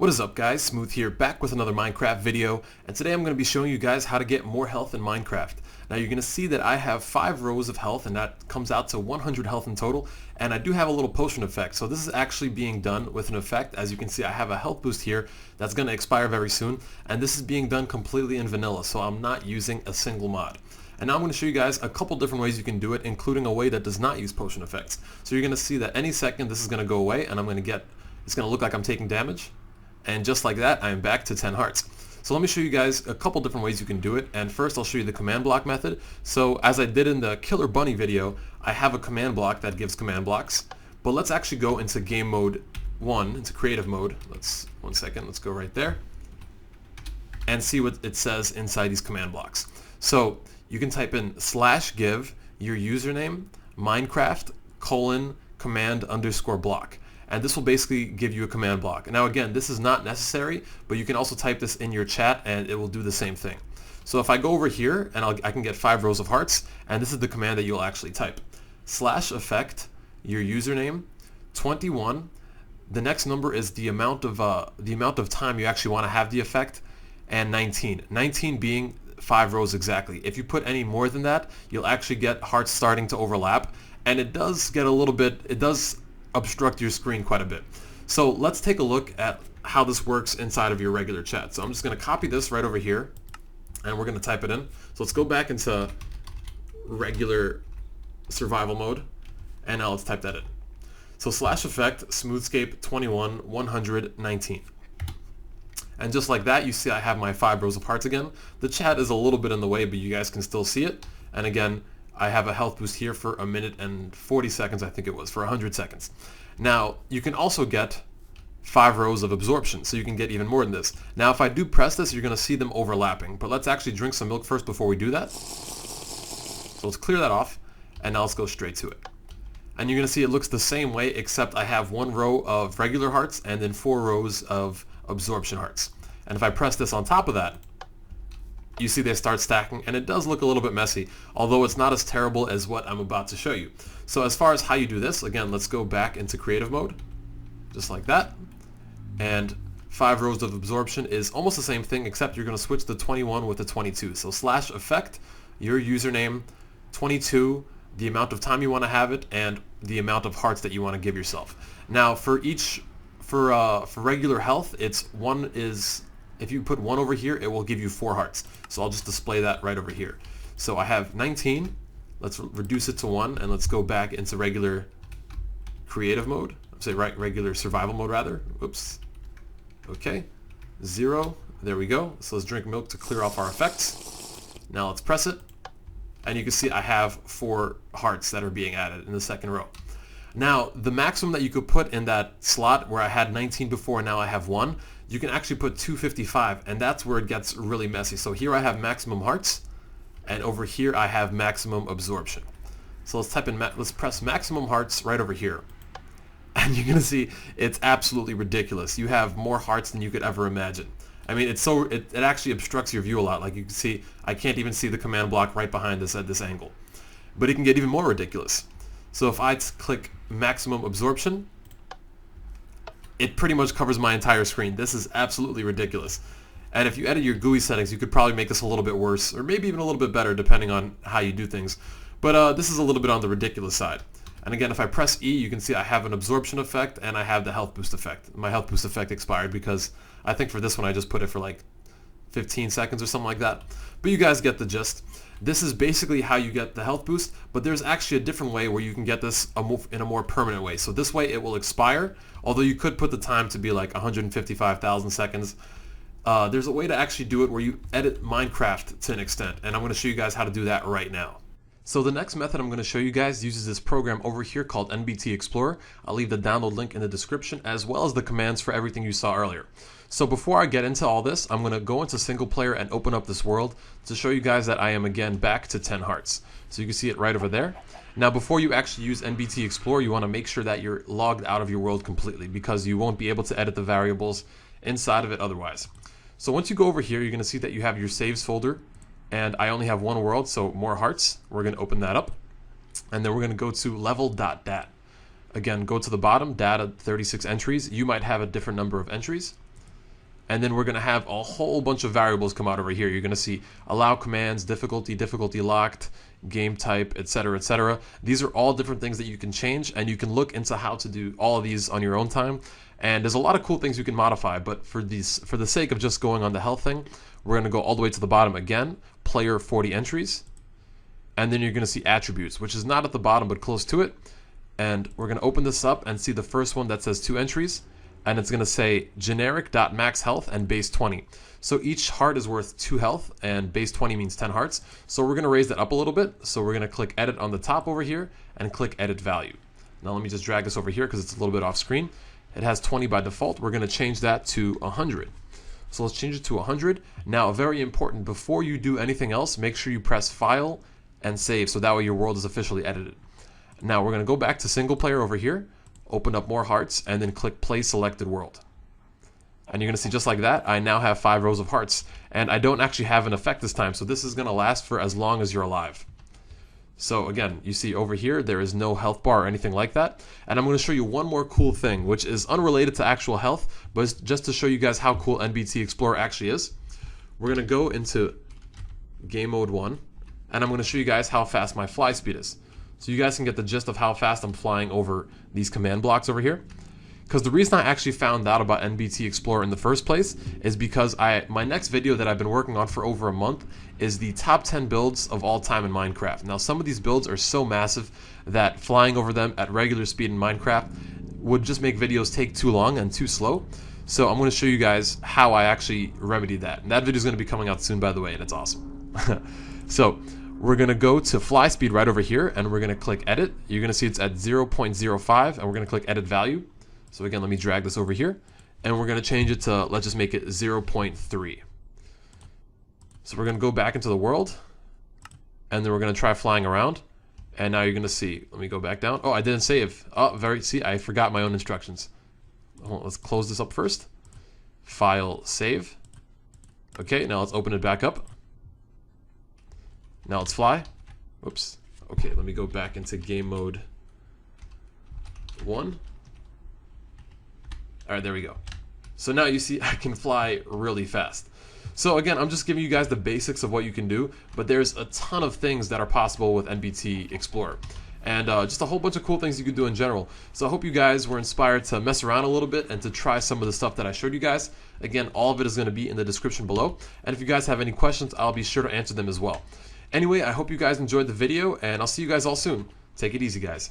What is up, guys? Smooth here, back with another Minecraft video, and today I'm going to be showing you guys how to get more health in Minecraft. Now you're going to see that I have 5 rows of health, and that comes out to 100 health in total, and I do have a little potion effect. So this is actually being done with an effect. As you can see, I have a health boost here that's going to expire very soon, and this is being done completely in vanilla, so I'm not using a single mod. And now I'm going to show you guys a couple different ways you can do it, including a way that does not use potion effects. So you're going to see that any second this is going to go away, and it's going to look like I'm taking damage. And just like that, I am back to 10 hearts. So let me show you guys a couple different ways you can do it. And first I'll show you the command block method. So as I did in the Killer Bunny video, I have a command block that gives command blocks. But let's actually go into game mode 1, into creative mode. Let's go right there. And see what it says inside these command blocks. So you can type in /give your username Minecraft :command_block. And this will basically give you a command block. Now again, this is not necessary, but you can also type this in your chat and it will do the same thing. So if I go over here and I can get 5 rows of hearts, and this is the command that you'll actually type. /effect your username 21. The next number is the amount of time you actually want to have the effect, and 19. 19 being 5 rows exactly. If you put any more than that, you'll actually get hearts starting to overlap, and it does get a little bit, it does obstruct your screen quite a bit. So let's take a look at how this works inside of your regular chat. So I'm just going to copy this right over here and we're going to type it in. So let's go back into regular survival mode and now let's type that in. So /effect Smoothscape 21 119. And just like that, you see I have my 5 rows of hearts again. The chat is a little bit in the way, but you guys can still see it. And again, I have a health boost here for 1 minute and 40 seconds, I think it was, for 100 seconds. Now, you can also get 5 rows of absorption, so you can get even more than this. Now, if I do press this, you're going to see them overlapping. But let's actually drink some milk first before we do that. So let's clear that off, and now let's go straight to it. And you're going to see it looks the same way, except I have 1 row of regular hearts and then 4 rows of absorption hearts. And if I press this on top of that, you see they start stacking, and it does look a little bit messy, although it's not as terrible as what I'm about to show you. So as far as how you do this, again, let's go back into creative mode, just like that. And 5 rows of absorption is almost the same thing, except you're going to switch the 21 with the 22. So /effect your username 22, the amount of time you want to have it, and the amount of hearts that you want to give yourself. Now for regular health, if you put 1 over here, it will give you 4 hearts. So I'll just display that right over here. So I have 19. Let's reduce it to 1, and let's go back into regular creative mode. Regular survival mode rather. Oops. Okay. 0. There we go. So let's drink milk to clear off our effects. Now let's press it. And you can see I have 4 hearts that are being added in the second row. Now, the maximum that you could put in that slot where I had 19 before and now I have 1, you can actually put 255, and that's where it gets really messy. So here I have maximum hearts, and over here I have maximum absorption. So let's press maximum hearts right over here. And you're going to see it's absolutely ridiculous. You have more hearts than you could ever imagine. I mean, it actually obstructs your view a lot. Like you can see, I can't even see the command block right behind us at this angle. But it can get even more ridiculous. So if I click maximum absorption, it pretty much covers my entire screen. This is absolutely ridiculous. And if you edit your GUI settings, you could probably make this a little bit worse, or maybe even a little bit better, depending on how you do things. But this is a little bit on the ridiculous side. And again, if I press E, you can see I have an absorption effect, and I have the health boost effect. My health boost effect expired because I think for this one I just put it for like 15 seconds or something like that. But you guys get the gist. This is basically how you get the health boost, but there's actually a different way where you can get this in a more permanent way. So this way it will expire, although you could put the time to be like 155,000 seconds. There's a way to actually do it where you edit Minecraft to an extent, and I'm going to show you guys how to do that right now. So the next method I'm going to show you guys uses this program over here called NBT Explorer. I'll leave the download link in the description, as well as the commands for everything you saw earlier. So before I get into all this, I'm going to go into single player and open up this world to show you guys that I am again back to 10 hearts. So you can see it right over there. Now before you actually use NBT Explorer, you want to make sure that you're logged out of your world completely, because you won't be able to edit the variables inside of it otherwise. So once you go over here, you're going to see that you have your saves folder, and I only have 1 world, so more hearts. We're going to open that up, and then we're going to go to level.dat. Again, go to the bottom, data 36 entries. You might have a different number of entries. and then we're going to have a whole bunch of variables come out over here. You're going to see allow commands, difficulty, difficulty locked, game type, etc., etc. These are all different things that you can change, and you can look into how to do all of these on your own time. And there's a lot of cool things you can modify, but for the sake of just going on the health thing, we're going to go all the way to the bottom again, player 40 entries, and then you're going to see attributes, which is not at the bottom but close to it. And we're going to open this up and see the first one that says 2 entries, and it's going to say generic.max health and base 20. So each heart is worth 2 health, and base 20 means 10 hearts. So we're going to raise that up a little bit. So we're going to click edit on the top over here and click edit value. Now let me just drag this over here because it's a little bit off screen. It has 20 by default. We're going to change that to 100. So let's change it to 100. Now, very important, before you do anything else, make sure you press file and save, so that way your world is officially edited. Now we're going to go back to single player over here, open up more hearts, and then click play selected world. And you're going to see just like that, I now have 5 rows of hearts. And I don't actually have an effect this time, so this is going to last for as long as you're alive. So again, you see over here, there is no health bar or anything like that. And I'm going to show you one more cool thing, which is unrelated to actual health, but it's just to show you guys how cool NBT Explorer actually is. We're going to go into game mode 1, and I'm going to show you guys how fast my fly speed is. So you guys can get the gist of how fast I'm flying over these command blocks over here. Because the reason I actually found out about NBT Explorer in the first place is because my next video that I've been working on for over a month is the top 10 builds of all time in Minecraft. Now some of these builds are so massive that flying over them at regular speed in Minecraft would just make videos take too long and too slow. So I'm going to show you guys how I actually remedied that. And that video is going to be coming out soon, by the way, and it's awesome. So we're going to go to fly speed right over here, and we're going to click edit. You're going to see it's at 0.05, and we're going to click edit value. So again, let me drag this over here, and we're going to change it to, let's just make it 0.3. So we're going to go back into the world, and then we're going to try flying around. And now you're going to see, let me go back down. Oh, I didn't save. Oh, see, I forgot my own instructions. Hold on, let's close this up first. File, save. Okay, now let's open it back up. Now let's fly. Whoops. Okay, let me go back into game mode 1. All right, there we go. So now you see I can fly really fast. So again, I'm just giving you guys the basics of what you can do, but there's a ton of things that are possible with NBT Explorer. And just a whole bunch of cool things you can do in general. So I hope you guys were inspired to mess around a little bit and to try some of the stuff that I showed you guys. Again, all of it is going to be in the description below. And if you guys have any questions, I'll be sure to answer them as well. Anyway, I hope you guys enjoyed the video, and I'll see you guys all soon. Take it easy, guys.